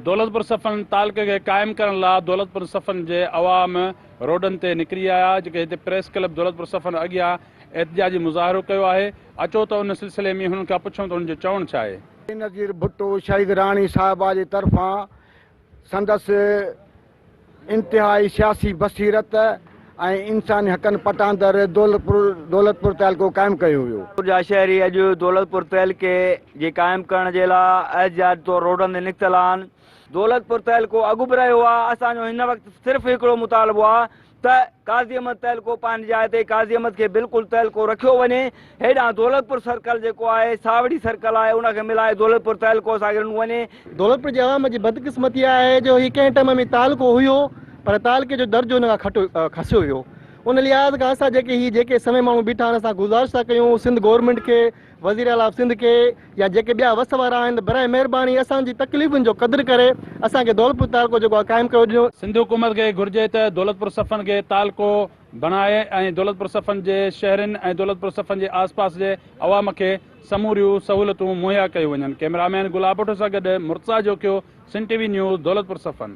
दौलतपुर सफ़न तालुके खे क़ाइमु करण लाइ दौलतपुर सफ़न जे अवाम रोडनि ते निकिरी आया, जेके हिते प्रेस क्लब दौलतपुर सफ़न अॻियां एहतिजाजी मुज़ाहिरो कयो आहे। अचो त उन सिलसिले में हुननि खां पुछूं त हुननि जो चवणु छा आहे। नज़ीर भुट्टो शहीद राणी साहिबा जे तरफ़ां संदसि इंतिहाई सियासी बसीरत ऐं इंसानी हक़नि पटांदड़ दौलतपुर तहलको क़ाइमु कयो वियो। शहरी अॼु दौलतपुर तहलके जे क़ाइमु करण जे लाइ एहतिजाज तौर रोडनि ते निकितल आहिनि। दौलतपुर तहलको अॻु बि रहियो आहे। असांजो हिन वक़्तु सिर्फ़ु हिकिड़ो मुतालबो आहे त काज़ी अहमद तहलको पंहिंजी जाइ ते काज़ी अहमद खे बिल्कुलु तहलको रखियो वञे। हेॾां दौलतपुर सर्कल जेको आहे सावड़ी सर्कल आहे उनखे मिलाए दौलतपुर तहलको असांखे ॾिनो वञे। दौलतपुर जे अवाम जी बदकिस्मती आहे जो ही कंहिं टाइम में तालुको हुयो पर तालुके जो दर्जो हुन खां खसियो वियो। उन लिहाज़ खां असां जेके समय माण्हू बीठा आहिनि असां गुज़ारिश था कयूं सिंध गवर्नमेंट खे, वज़ीर आला सिंध खे या जेके ॿिया वस वारा आहिनि बराए महिरबानी असांजी तकलीफ़ुनि जो क़दुरु करे असांखे दौलतपुर तालुको जेको आहे क़ाइमु कयो ॾिनो। सिंध हुकूमत खे घुर्जे त दौलतपुर सफ़न खे तालुको बणाए ऐं दौलतपुर सफ़न जे शहरनि ऐं दौलतपुर सफ़न जे आसपास जे अवाम खे समूरियूं सहूलियतूं मुहैया कयूं वञनि। कैमरामैन गुलाब भुट्टो सां गॾु मुर्तज़ा जोकियो, सिंध टीवी न्यूज़, दौलतपुर सफ़न।